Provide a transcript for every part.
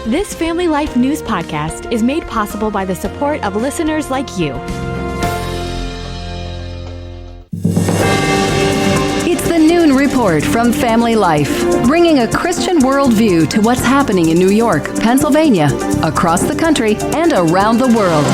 This Family Life News podcast is made possible by the support of listeners like you. It's the Noon Report from Family Life, bringing a Christian worldview to what's happening in New York, Pennsylvania, across the country, and around the world.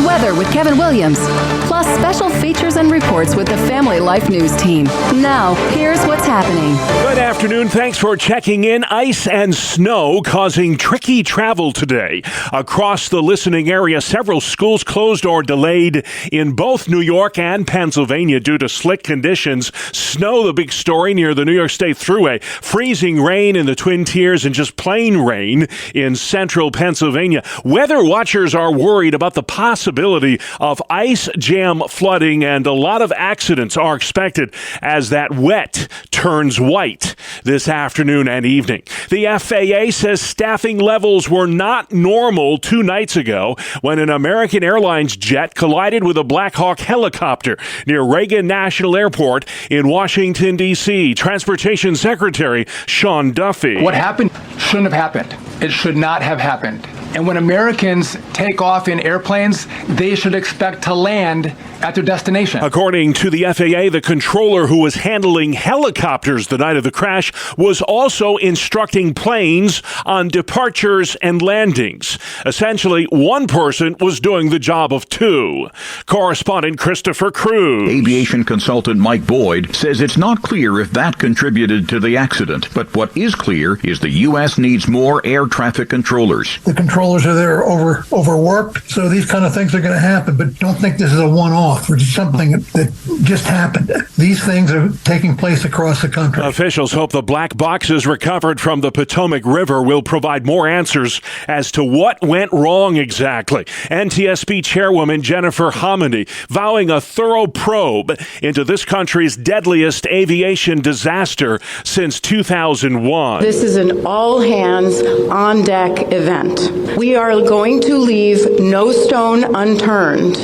Weather with Kevin Williams, plus special features and reports with the Family Life News team. Now, here's what's happening. Good afternoon. Thanks for checking in. Ice and snow causing tricky travel today. Across the listening area, several schools closed or delayed in both New York and Pennsylvania due to slick conditions. Snow, the big story near the New York State Thruway. Freezing rain in the Twin Tiers and just plain rain in central Pennsylvania. Weather watchers are worried about the possibility of ice jam flooding, and a lot of accidents are expected as that wet turns white this afternoon and evening. The FAA says staffing levels were not normal 2 nights ago when an American Airlines jet collided with a Black Hawk helicopter near Reagan National Airport in Washington, D.C. Transportation Secretary Sean Duffy. What happened shouldn't have happened. It should not have happened. And when Americans take off in airplanes, they should expect to land at their destination. According to the FAA, the controller who was handling helicopters the night of the crash was also instructing planes on departures and landings. Essentially, one person was doing the job of two. Correspondent Christopher Cruz. Aviation consultant Mike Boyd says it's not clear if that contributed to the accident, but what is clear is the U.S. needs more air traffic controllers. The controllers are there overworked, so these kind of things are going to happen, but don't think this is a one-off or just something that just happened. These things are taking place across the country. Officials hope the black boxes recovered from the Potomac River will provide more answers as to what went wrong exactly. NTSB Chairwoman Jennifer Hominy vowing a thorough probe into this country's deadliest aviation disaster since 2001. This is an all-hands on-deck event. We are going to leave no stone unturned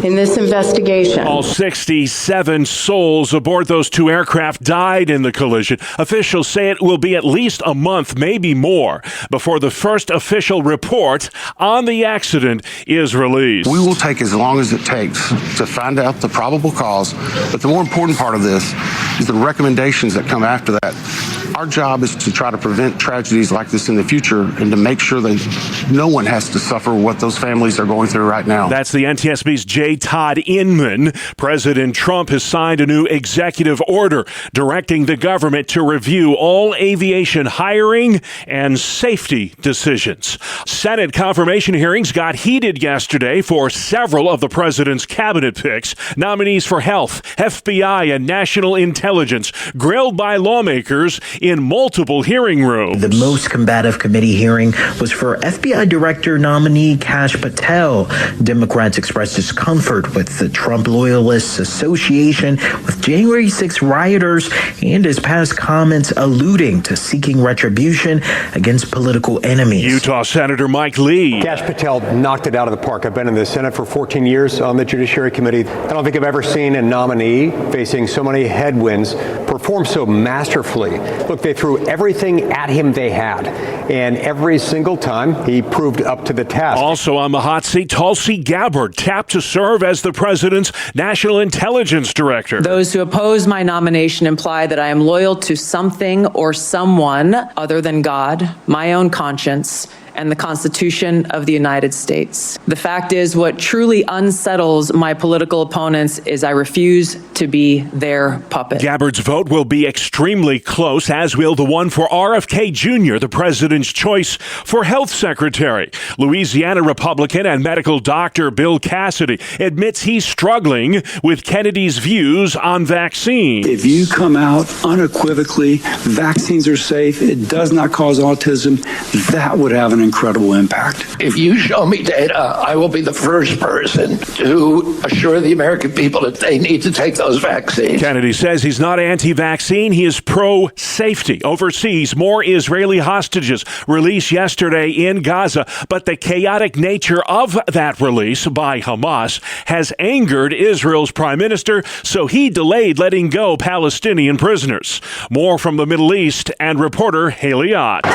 in this investigation. All 67 souls aboard those two aircraft died in the collision. Officials say it will be at least a month, maybe more, before the first official report on the accident is released. We will take as long as it takes to find out the probable cause, but the more important part of this is the recommendations that come after that. Our job is to try to prevent tragedies like this in the future and to make sure that no one has to suffer what those families are going through right now. That's the NTSB's J. Todd Inman. President Trump has signed a new executive order directing the government to review all aviation hiring and safety decisions. Senate confirmation hearings got heated yesterday for several of the president's cabinet picks. Nominees for health, FBI, and national intelligence grilled by lawmakers in multiple hearing rooms. The most combative committee hearing was for FBI Director nominee Kash Patel. Democrats expressed discomfort with the Trump Loyalists Association with January 6 rioters and his past comments alluding to seeking retribution against political enemies. Utah Senator Mike Lee. Kash Patel knocked it out of the park. I've been in the Senate for 14 years on the Judiciary Committee. I don't think I've ever seen a nominee facing so many headwinds perform so masterfully. Look, they threw everything at him they had, and every single time he proved up to the task. Also on the hot seat, Tulsi Gabbard tapped to serve as the president's national intelligence director. Those who oppose my nomination imply that I am loyal to something or someone other than God, my own conscience, and the Constitution of the United States. The fact is, what truly unsettles my political opponents is I refuse to be their puppet. Gabbard's vote will be extremely close, as will the one for RFK Jr., the president's choice for health secretary. Louisiana Republican and medical doctor Bill Cassidy admits he's struggling with Kennedy's views on vaccines. If you come out unequivocally, vaccines are safe, it does not cause autism, that would have an incredible impact. If you show me data, I will be the first person to assure the American people that they need to take those vaccines. Kennedy says he's not anti-vaccine, he is pro-safety. Overseas, more Israeli hostages released yesterday in Gaza, but the chaotic nature of that release by Hamas has angered Israel's prime minister, so he delayed letting go Palestinian prisoners. More from the Middle East and reporter Haley Ott.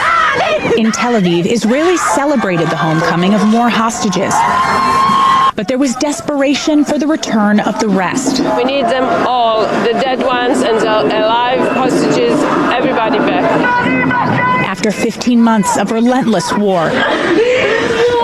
In Tel Aviv, Israelis celebrated the homecoming of more hostages. But there was desperation for the return of the rest. We need them all, the dead ones and the alive hostages, everybody back. After 15 months of relentless war,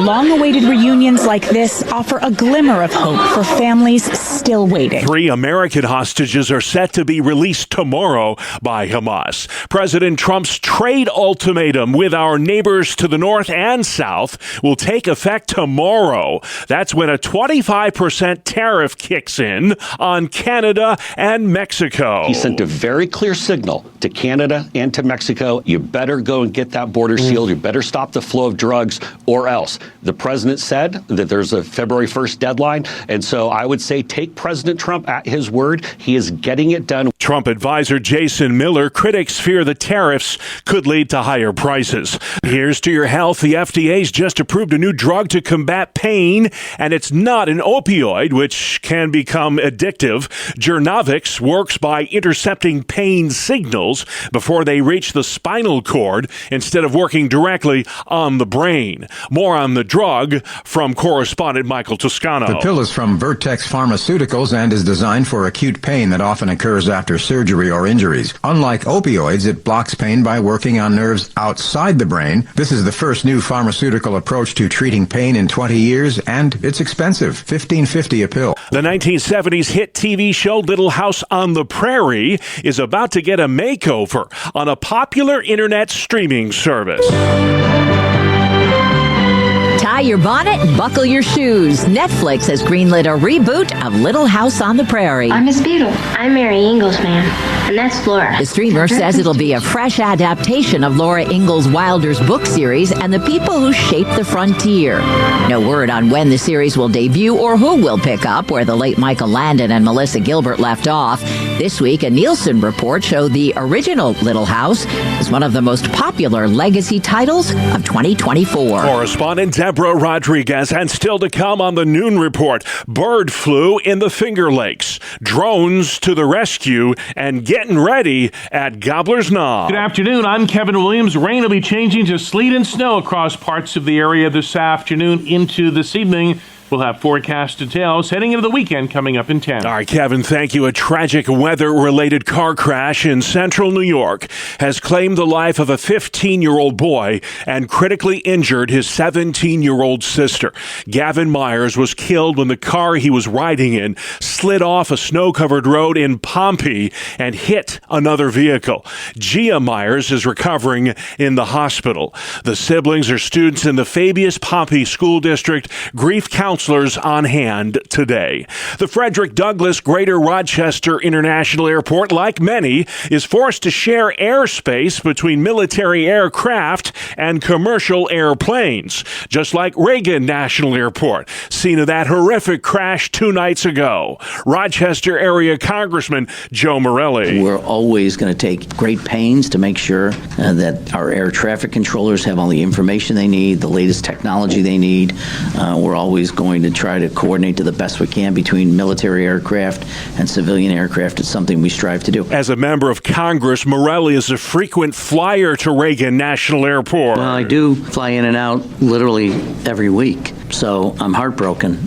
long-awaited reunions like this offer a glimmer of hope for families still waiting. 3 American hostages are set to be released tomorrow by Hamas. President Trump's trade ultimatum with our neighbors to the north and south will take effect tomorrow. That's when a 25% tariff kicks in on Canada and Mexico. He sent a very clear signal to Canada and to Mexico. You better go and get that border sealed. You better stop the flow of drugs or else. The president said that there's a February 1st deadline. And so I would say take President Trump at his word. He is getting it done. Trump advisor Jason Miller, critics fear the tariffs could lead to higher prices. Here's to your health. The FDA's just approved a new drug to combat pain, and it's not an opioid, which can become addictive. Journavx works by intercepting pain signals before they reach the spinal cord instead of working directly on the brain. More on the drug from correspondent Michael Toscano. The pill is from Vertex Pharmaceuticals and is designed for acute pain that often occurs after surgery or injuries. Unlike opioids, it blocks pain by working on nerves outside the brain. This is the first new pharmaceutical approach to treating pain in 20 years, and it's expensive, $15.50 a pill. The 1970s hit TV show Little House on the Prairie is about to get a makeover on a popular internet streaming service. Tie your bonnet and buckle your shoes. Netflix has greenlit a reboot of Little House on the Prairie. I'm Miss Beadle. I'm Mary Ingalls, ma'am. And that's Laura. The streamer says it'll be a fresh adaptation of Laura Ingalls Wilder's book series and the people who shaped the frontier. No word on when the series will debut or who will pick up where the late Michael Landon and Melissa Gilbert left off. This week, a Nielsen report showed the original Little House is one of the most popular legacy titles of 2024. Correspondent Deborah Rodriguez, and still to come on the Noon Report, bird flu in the Finger Lakes, drones to the rescue, and getting ready at Gobbler's Knob. Good afternoon, I'm Kevin Williams. Rain will be changing to sleet and snow across parts of the area this afternoon into this evening. We'll have forecast details heading into the weekend coming up in 10. All right, Kevin, thank you. A tragic weather-related car crash in central New York has claimed the life of a 15-year-old boy and critically injured his 17-year-old sister. Gavin Myers was killed when the car he was riding in slid off a snow-covered road in Pompey and hit another vehicle. Gia Myers is recovering in the hospital. The siblings are students in the Fabius Pompey School District. Grief counselors on hand today. The Frederick Douglass Greater Rochester International Airport, like many, is forced to share airspace between military aircraft and commercial airplanes, just like Reagan National Airport, scene of that horrific crash 2 nights ago. Rochester area Congressman Joe Morelli. We're always going to take great pains to make sure that our air traffic controllers have all the information they need, the latest technology they need. We're always going to try to coordinate to the best we can between military aircraft and civilian aircraft. It's something we strive to do. As a member of Congress, Morelli is a frequent flyer to Reagan National Airport. Well, I do fly in and out literally every week. So I'm heartbroken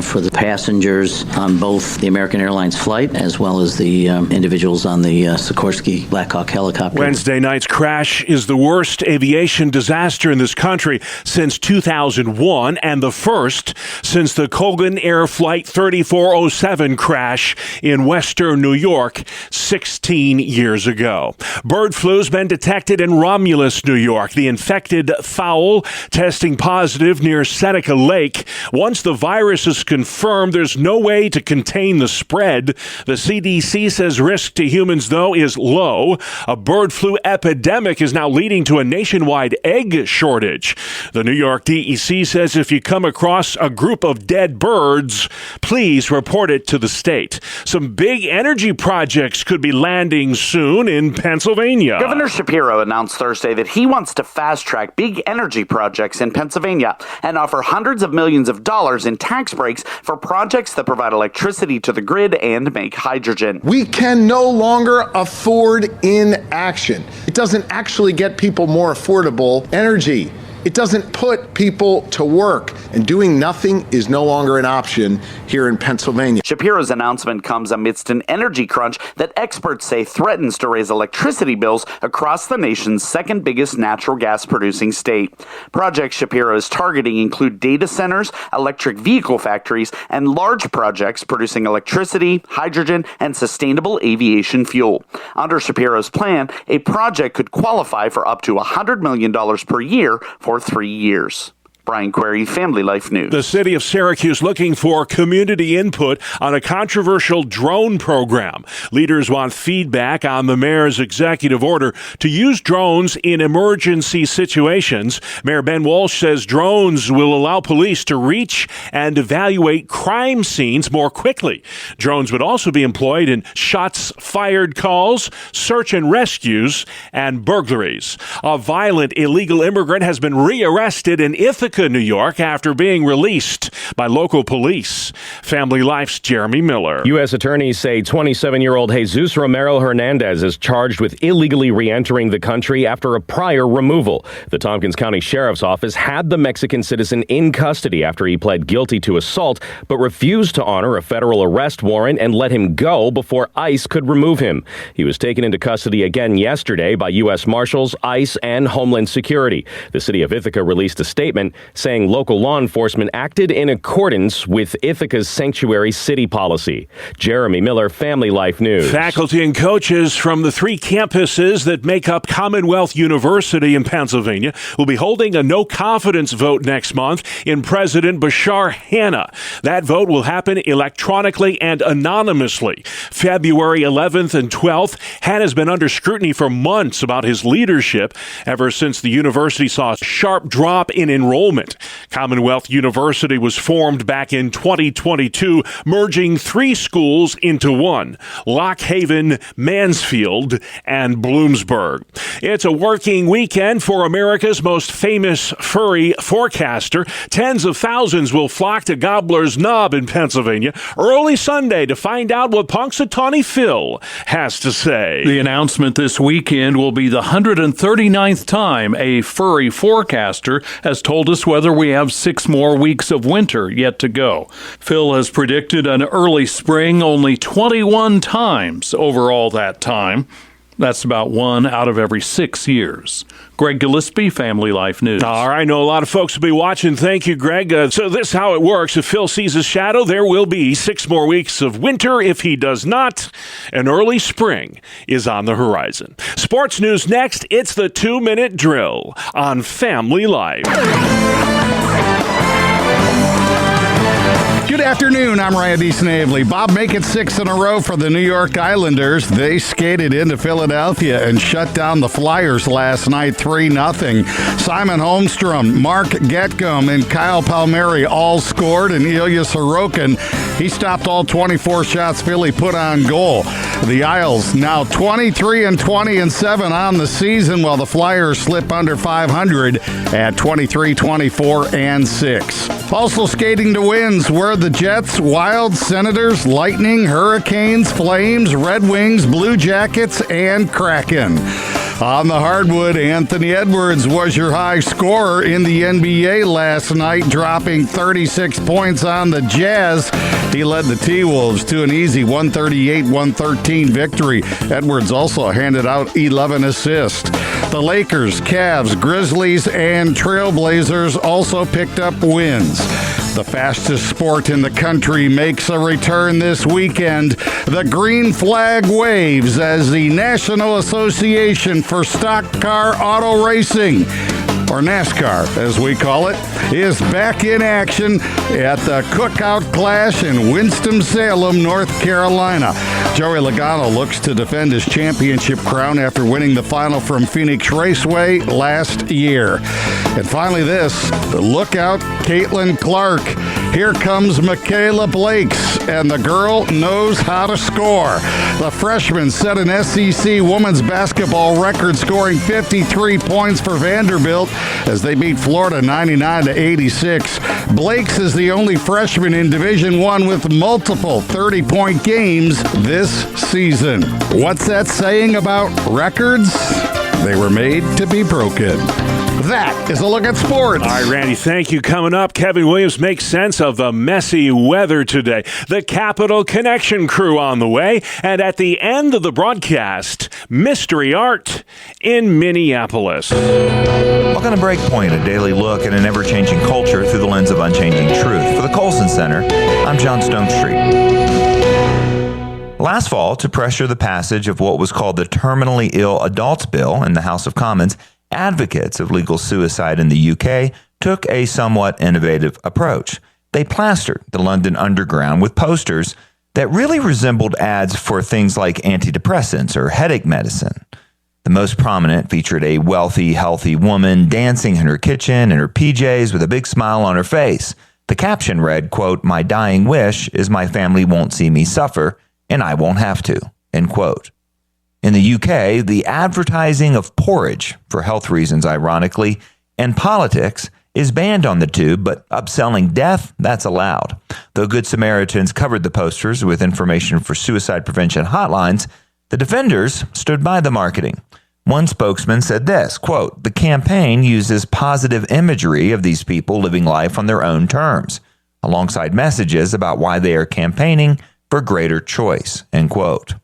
for the passengers on both the American Airlines flight as well as the individuals on the Sikorsky Black Hawk helicopter. Wednesday night's crash is the worst aviation disaster in this country since 2001 and the first since the Colgan Air Flight 3407 crash in western New York 16 years ago. Bird flu's been detected in Romulus, New York. The infected fowl testing positive near Seneca Lake. Once the virus is confirmed, there's no way to contain the spread. The CDC says risk to humans, though, is low. A bird flu epidemic is now leading to a nationwide egg shortage. The New York DEC says if you come across a group of dead birds, please report it to the state. Some big energy projects could be landing soon in Pennsylvania. Governor Shapiro announced Thursday that he wants to fast-track big energy projects in Pennsylvania and offer hundreds hundreds of millions of dollars in tax breaks for projects that provide electricity to the grid and make hydrogen. We can no longer afford inaction. It doesn't actually get people more affordable energy. It doesn't put people to work, and doing nothing is no longer an option here in Pennsylvania. Shapiro's announcement comes amidst an energy crunch that experts say threatens to raise electricity bills across the nation's second biggest natural gas producing state. Projects Shapiro is targeting include data centers, electric vehicle factories, and large projects producing electricity, hydrogen, and sustainable aviation fuel. Under Shapiro's plan, a project could qualify for up to $100 million per year for 3 years. Brian Query, Family Life News. The city of Syracuse looking for community input on a controversial drone program. Leaders want feedback on the mayor's executive order to use drones in emergency situations. Mayor Ben Walsh says drones will allow police to reach and evaluate crime scenes more quickly. Drones would also be employed in shots fired calls, search and rescues, and burglaries. A violent illegal immigrant has been rearrested in Ithaca, New York, after being released by local police. Family Life's Jeremy Miller. U.S. attorneys say 27-year-old Jesus Romero Hernandez is charged with illegally re-entering the country after a prior removal. The Tompkins County Sheriff's Office had the Mexican citizen in custody after he pled guilty to assault, but refused to honor a federal arrest warrant and let him go before ICE could remove him. He was taken into custody again yesterday by U.S. Marshals, ICE, and Homeland Security. The city of Ithaca released a statement saying local law enforcement acted in accordance with Ithaca's sanctuary city policy. Jeremy Miller, Family Life News. Faculty and coaches from the 3 campuses that make up Commonwealth University in Pennsylvania will be holding a no-confidence vote next month in President Bashar Hanna. That vote will happen electronically and anonymously. February 11th and 12th, Hanna's been under scrutiny for months about his leadership ever since the university saw a sharp drop in enrollment. Commonwealth University was formed back in 2022, merging 3 schools into one: Lock Haven, Mansfield, and Bloomsburg. It's a working weekend for America's most famous furry forecaster. Tens of thousands will flock to Gobbler's Knob in Pennsylvania early Sunday to find out what Punxsutawney Phil has to say. The announcement this weekend will be the 139th time a furry forecaster has told us whether we have 6 more weeks of winter yet to go. Phil has predicted an early spring only 21 times over all that time. That's about 1 out of every 6 years. Greg Gillespie, Family Life News. All right, I know a lot of folks will be watching. Thank you, Greg. So this is how it works. If Phil sees a shadow, there will be 6 more weeks of winter. If he does not, an early spring is on the horizon. Sports news next. It's the 2-minute drill on Family Life. Good afternoon, I'm Ryan D. Snavely. Bob, make it 6 in a row for the New York Islanders. They skated into Philadelphia and shut down the Flyers last night 3-0. Simon Holmstrom, Mark Getcom, and Kyle Palmieri all scored, and Ilya Sorokin, he stopped all 24 shots Philly put on goal. The Isles now 23-20-7 on the season, while the Flyers slip under 500 at 23-24-6. Also skating to wins were the Jets, Wild, Senators, Lightning, Hurricanes, Flames, Red Wings, Blue Jackets, and Kraken. On the hardwood, Anthony Edwards was your high scorer in the NBA last night, dropping 36 points on the Jazz. He led the T-Wolves to an easy 138-113 victory. Edwards also handed out 11 assists. The Lakers, Cavs, Grizzlies, and Trailblazers also picked up wins. The fastest sport in the country makes a return this weekend. The green flag waves as the National Association for Stock Car Auto Racing, or NASCAR as we call it, is back in action at the Cookout Clash in Winston-Salem, North Carolina. Joey Logano looks to defend his championship crown after winning the final from Phoenix Raceway last year. And finally this, look out, Caitlin Clark. Here comes Michaela Blakes, and the girl knows how to score. The freshman set an SEC women's basketball record, scoring 53 points for Vanderbilt as they beat Florida 99-86. Blake's is the only freshman in Division I with multiple 30-point games this season. What's that saying about records? They were made to be broken. That is a look at sports. All right, Randy, thank you. Coming up, Kevin Williams makes sense of the messy weather today. The Capital Connection crew on the way. And at the end of the broadcast, mystery art in Minneapolis. Welcome to Breakpoint, a daily look at an ever-changing culture through the lens of unchanging truth. For the Colson Center, I'm John Stonestreet. Last fall, to pressure the passage of what was called the Terminally Ill Adults Bill in the House of Commons, advocates of legal suicide in the UK took a somewhat innovative approach. They plastered the London Underground with posters that really resembled ads for things like antidepressants or headache medicine. The most prominent featured a wealthy, healthy woman dancing in her kitchen in her PJs with a big smile on her face. The caption read, quote, "My dying wish is my family won't see me suffer and I won't have to," end quote. In the UK, the advertising of porridge, for health reasons ironically, and politics is banned on the tube, but upselling death, that's allowed. Though Good Samaritans covered the posters with information for suicide prevention hotlines, the defenders stood by the marketing. One spokesman said this, quote, "The campaign uses positive imagery of these people living life on their own terms, alongside messages about why they are campaigning for greater choice," end quote.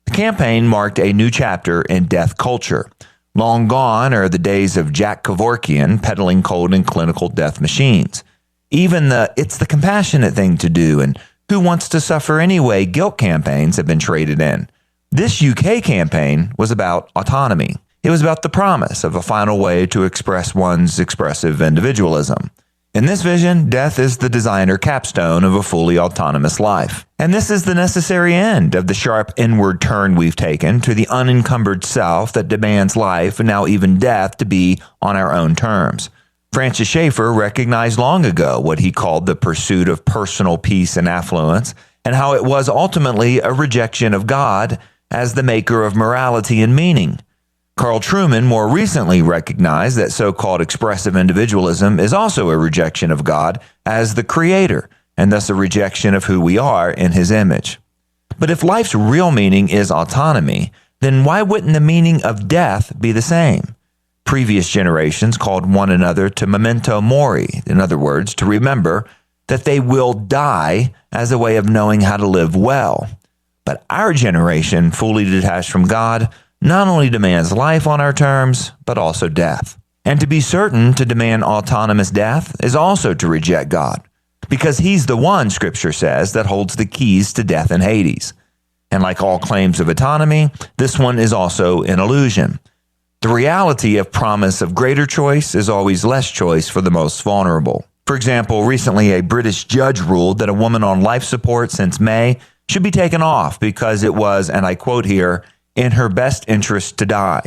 The campaign marked a new chapter in death culture. Long gone are the days of Jack Kevorkian peddling cold and clinical death machines. Even the "it's the compassionate thing to do" and "who wants to suffer anyway" guilt campaigns have been traded in. This UK campaign was about autonomy. It was about the promise of a final way to express one's expressive individualism. In this vision, death is the designer capstone of a fully autonomous life. And this is the necessary end of the sharp inward turn we've taken to the unencumbered self that demands life and now even death to be on our own terms. Francis Schaeffer recognized long ago what he called the pursuit of personal peace and affluence, and how it was ultimately a rejection of God as the maker of morality and meaning. Carl Trueman more recently recognized that so-called expressive individualism is also a rejection of God as the creator, and thus a rejection of who we are in his image. But if life's real meaning is autonomy, then why wouldn't the meaning of death be the same? Previous generations called one another to memento mori, in other words, to remember that they will die as a way of knowing how to live well. But our generation, fully detached from God, not only demands life on our terms, but also death. And to be certain to demand autonomous death is also to reject God, because he's the one, Scripture says, that holds the keys to death and Hades. And like all claims of autonomy, this one is also an illusion. The reality of promise of greater choice is always less choice for the most vulnerable. For example, recently a British judge ruled that a woman on life support since May should be taken off because it was, and I quote here, "in her best interest to die."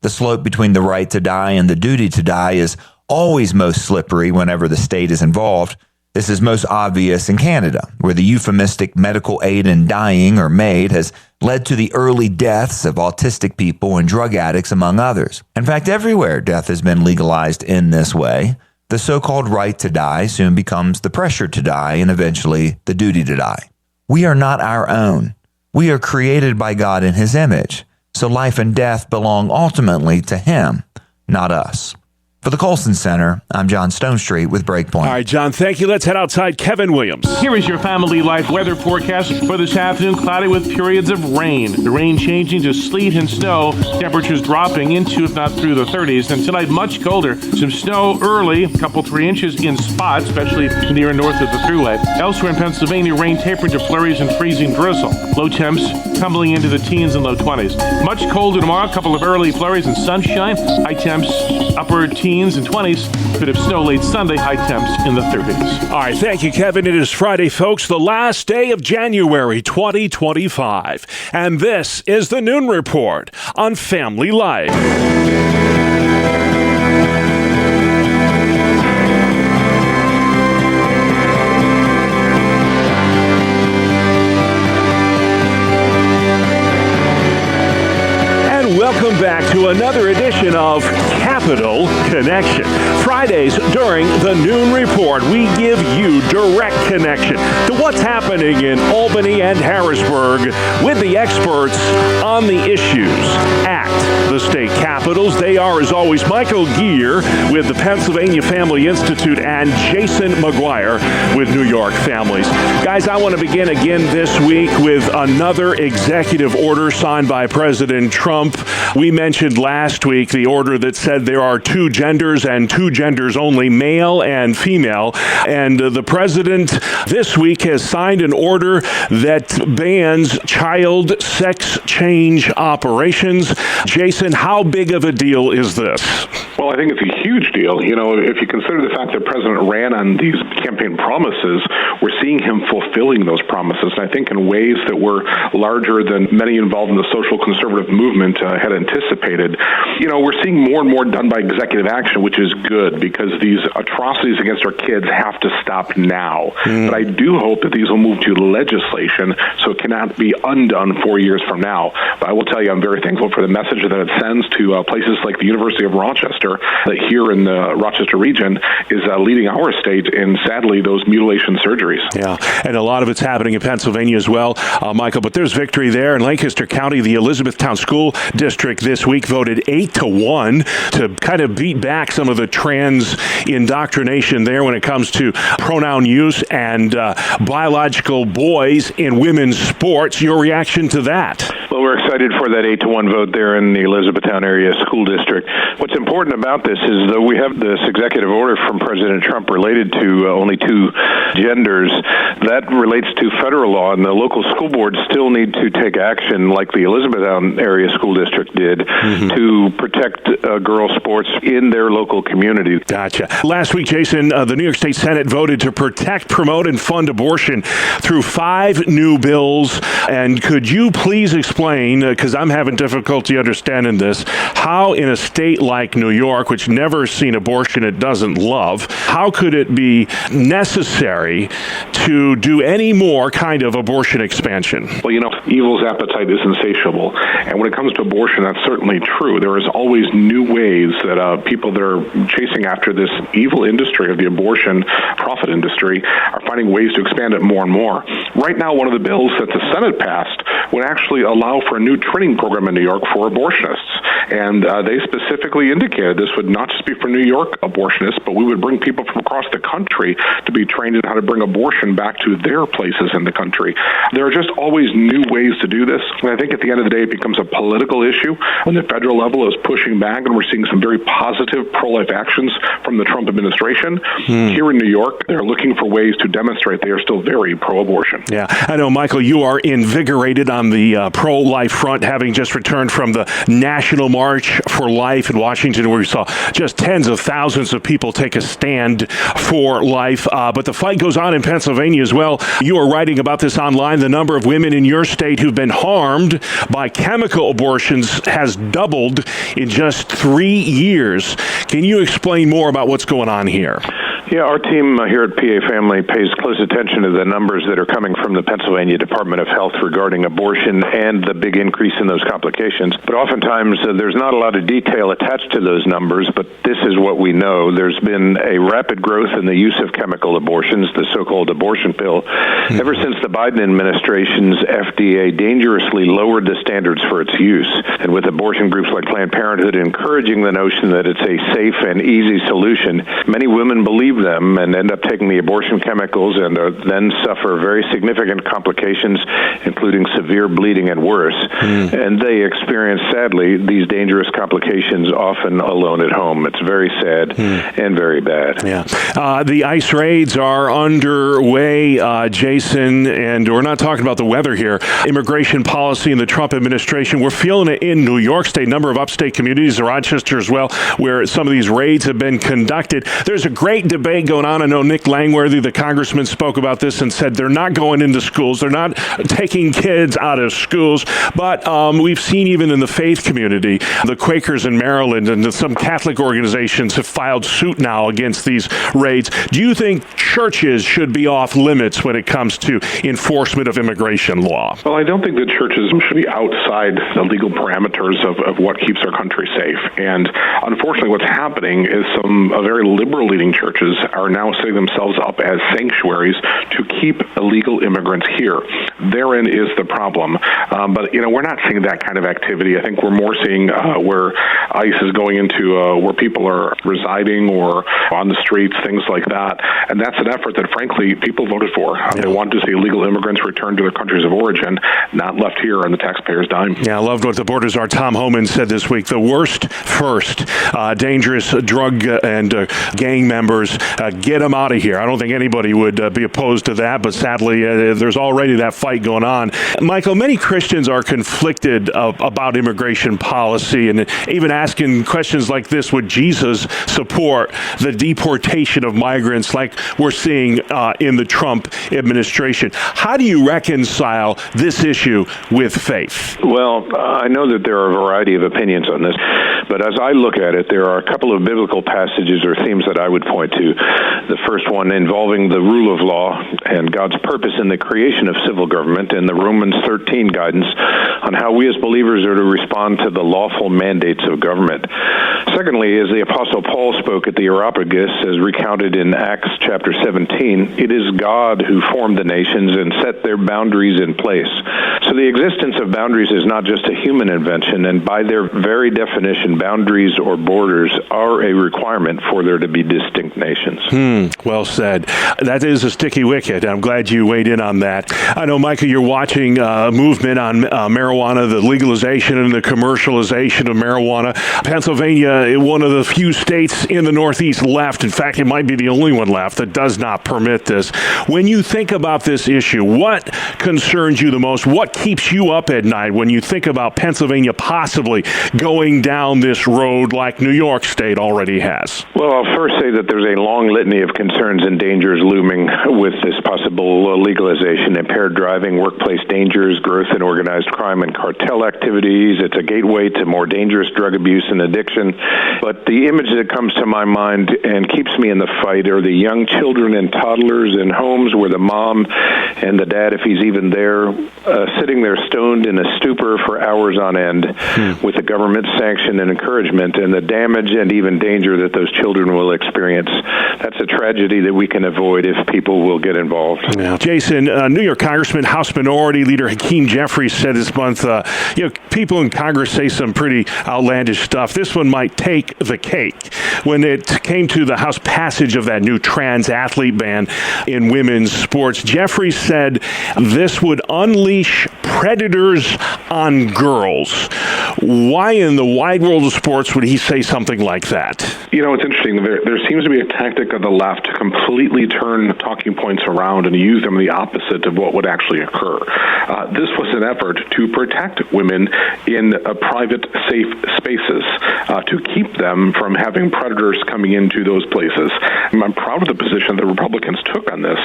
The slope between the right to die and the duty to die is always most slippery whenever the state is involved. This is most obvious in Canada, where the euphemistic medical aid in dying or MAID has led to the early deaths of autistic people and drug addicts, among others. In fact, everywhere death has been legalized in this way, the so-called right to die soon becomes the pressure to die and eventually the duty to die. We are not our own. We are created by God in his image, so life and death belong ultimately to him, not us. For the Colson Center, I'm John Stonestreet with Breakpoint. All right, John, thank you. Let's head outside. Kevin Williams. Here is your Family Life weather forecast for this afternoon. Cloudy with periods of rain. The rain changing to sleet and snow. Temperatures dropping into, if not through the 30s. And tonight, much colder. Some snow early, a couple 3 inches in spots, especially near and north of the Thruway. Elsewhere in Pennsylvania, rain tapering to flurries and freezing drizzle. Low temps tumbling into the teens and low 20s. Much colder tomorrow. A couple of early flurries and sunshine. High temps upper teens and 20s. Bit of snow late Sunday, high temps in the 30s. All right, thank you, Kevin. It is Friday, folks, the last day of January 2025. And this is the Noon Report on Family Life. Welcome back to another edition of Capital Capital Connection. Fridays during the Noon Report, we give you direct connection to what's happening in Albany and Harrisburg with the experts on the issues at the state capitals. They are, as always, Michael Geer with the Pennsylvania Family Institute and Jason McGuire with New York Families. Guys, I want to begin again this week with another executive order signed by President Trump. We mentioned last week the order that said there are two genders and two genders only, male and female. And the president this week has signed an order that bans child sex change operations. Jason, how big of a deal is this? Well, I think it's a huge deal. You know, if you consider the fact that the president ran on these campaign promises, we're seeing him fulfilling those promises, and I think in ways that were larger than many involved in the social conservative movement had anticipated. You know, we're seeing more and more done by executive action, which is good because these atrocities against our kids have to stop now. But I do hope that these will move to legislation so it cannot be undone 4 years from now. But I will tell you, I'm very thankful for the message that it sends to places like the University of Rochester, that here in the Rochester region is leading our state in, sadly, those mutilation surgeries. Yeah, and a lot of it's happening in Pennsylvania as well, Michael, but there's victory there. In Lancaster County, the Elizabethtown School District this week voted 8-1 to kind of beat back some of the trans indoctrination there when it comes to pronoun use and biological boys in women's sports. Your reaction to that? Well, we're excited for that 8-1 vote there in the Elizabethtown area school district. What's important about this is that we have this executive order from President Trump related to only two genders. That relates to federal law, and the local school boards still need to take action like the Elizabethtown area school district did to protect girls' sports in their local community. Gotcha. Last week, Jason, the New York State Senate voted to protect, promote, and fund abortion through 5 new bills. And could you please explain, because I'm having difficulty understanding this, how in a state like New York, which never seen abortion it doesn't love, how could it be necessary to do any more kind of abortion expansion? Well, you know, evil's appetite is insatiable. And when it comes to abortion, that's certainly true. There is always new ways that people that are chasing after this evil industry of the abortion profit industry are finding ways to expand it more and more. Right now, one of the bills that the Senate passed would actually allow for a new training program in New York for abortionists. And they specifically indicated this would not just be for New York abortionists, but we would bring people from across the country to be trained in how to bring abortion back to their places in the country. There are just always new ways to do this. And I think at the end of the day, it becomes a political issue when the federal level is pushing back, and we're seeing some very positive pro-life actions from the Trump administration. Here in New York, they're looking for ways to demonstrate they are still very pro-abortion. Yeah, I know, Michael, you are invigorated on the pro-life front, having just returned from the National March for Life in Washington, where we saw just tens of thousands of people take a stand for life. But the fight goes on in Pennsylvania as well. You are writing about this online. The number of women in your state who've been harmed by chemical abortions has doubled in just 3 years. Can you explain more about what's going on here? Yeah, our team here at PA Family pays close attention to the numbers that are coming from the Pennsylvania Department of Health regarding abortion and the big increase in those complications. But oftentimes there's not a lot of detail attached to those numbers, but this is what we know. There's been a rapid growth in the use of chemical abortions, the so-called abortion pill, ever since the Biden administration's FDA dangerously lowered the standards for its use. And with abortion groups like Planned Parenthood encouraging the notion that it's a safe and easy solution, many women believe them and end up taking the abortion chemicals and then suffer very significant complications, including severe bleeding and worse. And they experience, sadly, these dangerous complications often alone at home. It's very sad and very bad. Yeah. The ICE raids are underway, Jason, and we're not talking about the weather here. Immigration policy in the Trump administration. We're feeling it in New York State, a number of upstate communities, Rochester as well, where some of these raids have been conducted. There's a great debate debate going on. I know Nick Langworthy, the congressman, spoke about this and said they're not going into schools. They're not taking kids out of schools. But we've seen even in the faith community, the Quakers in Maryland and some Catholic organizations have filed suit now against these raids. Do you think churches should be off limits when it comes to enforcement of immigration law? Well, I don't think that churches should be outside the legal parameters of what keeps our country safe. And unfortunately, what's happening is some very liberal-leaning churches are now setting themselves up as sanctuaries to keep illegal immigrants here. Therein is the problem. But, we're not seeing that kind of activity. I think we're more seeing where ICE is going into where people are residing or on the streets, things like that. And that's an effort that, frankly, people voted for. They want to see illegal immigrants return to their countries of origin, not left here on the taxpayer's dime. Yeah, I loved what the Borders Are Tom Homan said this week. The worst first. Dangerous drug and gang members, get them out of here. I don't think anybody would be opposed to that, but sadly, there's already that fight going on. Michael, many Christians are conflicted about immigration policy and even asking questions like this: would Jesus support the deportation of migrants like we're seeing in the Trump administration? How do you reconcile this issue with faith? Well, I know that there are a variety of opinions on this, but as I look at it, there are a couple of biblical passages or themes that I would point to. The first one involving the rule of law and God's purpose in the creation of civil government, and the Romans 13 guidance on how we as believers are to respond to the lawful mandates of government. Secondly, as the Apostle Paul spoke at the Areopagus, as recounted in Acts chapter 17, it is God who formed the nations and set their boundaries in place. So the existence of boundaries is not just a human invention, and by their very definition, boundaries or borders are a requirement for there to be distinct nations. Well said. That is a sticky wicket. I'm glad you weighed in on that. I know, Michael, you're watching a movement on marijuana, the legalization and the commercialization of marijuana. Pennsylvania, one of the few states in the Northeast left. In fact, it might be the only one left that does not permit this. When you think about this issue, what concerns you the most? What keeps you up at night when you think about Pennsylvania possibly going down this road like New York State already has? Well, I'll first say that there's a long litany of concerns and dangers looming with this possible legalization: impaired driving, workplace dangers, growth in organized crime and cartel activities. It's a gateway to more dangerous drug abuse and addiction. But the image that comes to my mind and keeps me in the fight are the young children and toddlers in homes where the mom and the dad, if he's even there, sitting there stoned in a stupor for hours on end with the government's sanction and encouragement, and the damage and even danger that those children will experience. That's a tragedy that we can avoid if people will get involved. Now, Jason, New York Congressman, House Minority Leader Hakeem Jeffries said this month, people in Congress say some pretty outlandish stuff. This one might take the cake. When it came to the House passage of that new trans athlete ban in women's sports, Jeffries said this would unleash predators on girls. Why in the wide world of sports would he say something like that? It's interesting. There seems to be a tactic of the left to completely turn talking points around and use them the opposite of what would actually occur. This was an effort to protect women in private, safe spaces, to keep them from having predators coming into those places. I'm proud of the position the Republicans took on this.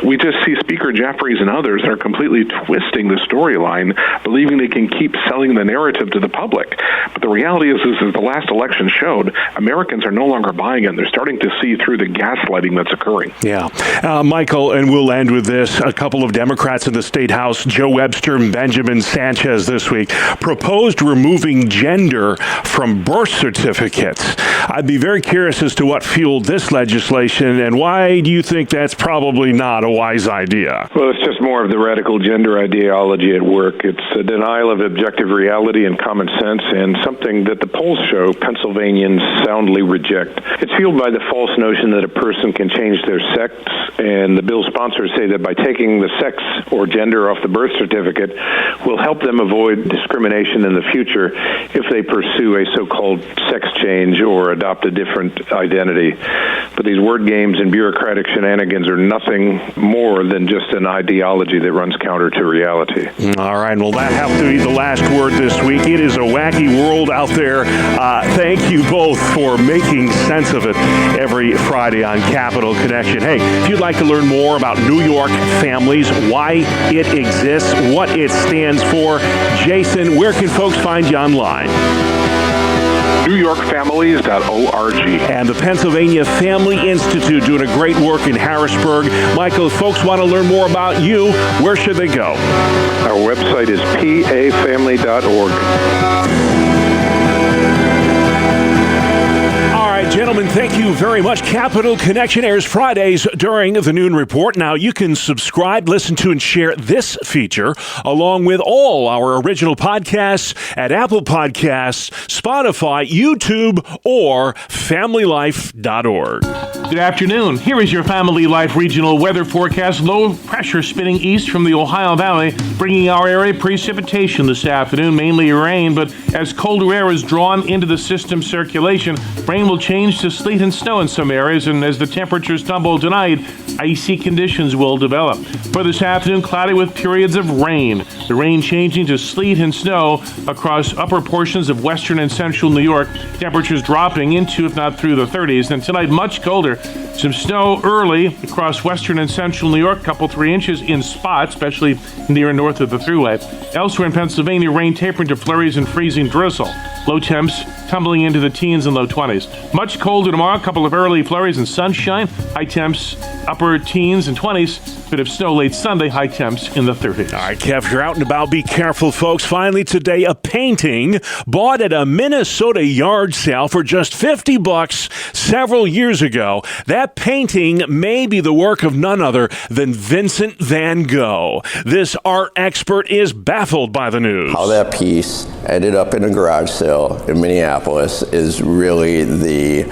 We just see Speaker Jeffries and others that are completely twisting the storyline, believing they can keep selling the narrative to the public. But the reality is, as the last election showed, Americans are no longer buying it. They're starting to see through the gaslighting that's occurring. Yeah. Michael, and we'll end with this. A couple of Democrats in the State House, Joe Webster and Benjamin Sanchez this week, proposed removing gender from birth certificates. I'd be very curious as to what fueled this legislation, and why do you think that's probably not a wise idea? Well, it's just more of the radical gender ideology at work. It's a denial of objective reality and common sense, and something that the polls show Pennsylvanians soundly reject. It's fueled by the false notion that a person can change their sex, and the bill sponsors say that by taking the sex or gender off the birth certificate will help them avoid discrimination in the future if they pursue a so-called sex change or adopt a different identity. But these word games and bureaucratic shenanigans are nothing more than just an ideology that runs counter to reality. All right, well, that have to be the last word this week. It is a wacky world out there. Thank you both for making sense of it every Friday on Capital Connection. Hey, if you'd like to learn more about New York Families, why it exists, what it stands for, Jason, where can folks find you online? NewYorkFamilies.org. And the Pennsylvania Family Institute doing a great work in Harrisburg. Michael, if folks want to learn more about you, where should they go? Our website is pafamily.org. Gentlemen, thank you very much. Capital Connection airs Fridays during the Noon Report. Now, you can subscribe, listen to, and share this feature along with all our original podcasts at Apple Podcasts, Spotify, YouTube, or FamilyLife.org. Good afternoon. Here is your Family Life regional weather forecast. Low pressure spinning east from the Ohio Valley, bringing our area precipitation this afternoon, mainly rain, but as colder air is drawn into the system circulation, rain will change to sleet and snow in some areas, and as the temperatures tumble tonight, icy conditions will develop. For this afternoon, cloudy with periods of rain. The rain changing to sleet and snow across upper portions of western and central New York. Temperatures dropping into, if not through the 30s. And tonight, much colder. Some snow early across western and central New York, couple 3 inches in spots, especially near and north of the Thruway. Elsewhere in Pennsylvania, rain tapering to flurries and freezing drizzle. Low temps tumbling into the teens and low 20s. Much colder tomorrow, a couple of early flurries and sunshine. High temps upper teens and 20s. Bit of snow late Sunday, high temps in the 30s. All right, Kev, you're out and about. Be careful, folks. Finally today, a painting bought at a Minnesota yard sale for just $50 several years ago. That painting may be the work of none other than Vincent van Gogh. This art expert is baffled by the news. How that piece ended up in a garage sale in Minneapolis is really the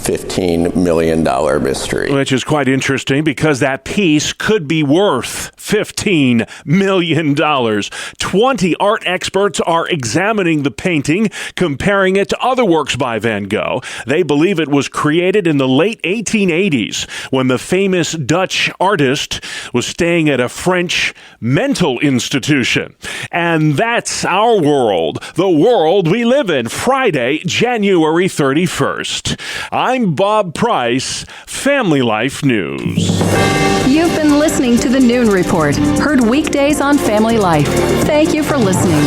$15 million mystery. Which is quite interesting because that piece could be worth $15 million. 20 art experts are examining the painting, comparing it to other works by Van Gogh. They believe it was created in the late 1880s when the famous Dutch artist was staying at a French mental institution. And that's our world, the world we live in. Friday, January 31st. I'm Bob Price, Family Life News. You've been listening to the Noon Report, heard weekdays on Family Life. Thank you for listening.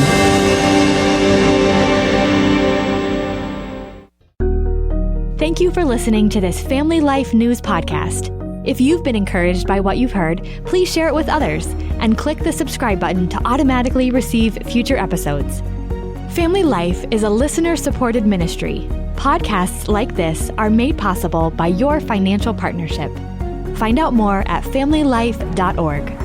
Thank you for listening to this Family Life News podcast. If you've been encouraged by what you've heard, please share it with others and click the subscribe button to automatically receive future episodes. Family Life is a listener-supported ministry. Podcasts like this are made possible by your financial partnership. Find out more at familylife.org.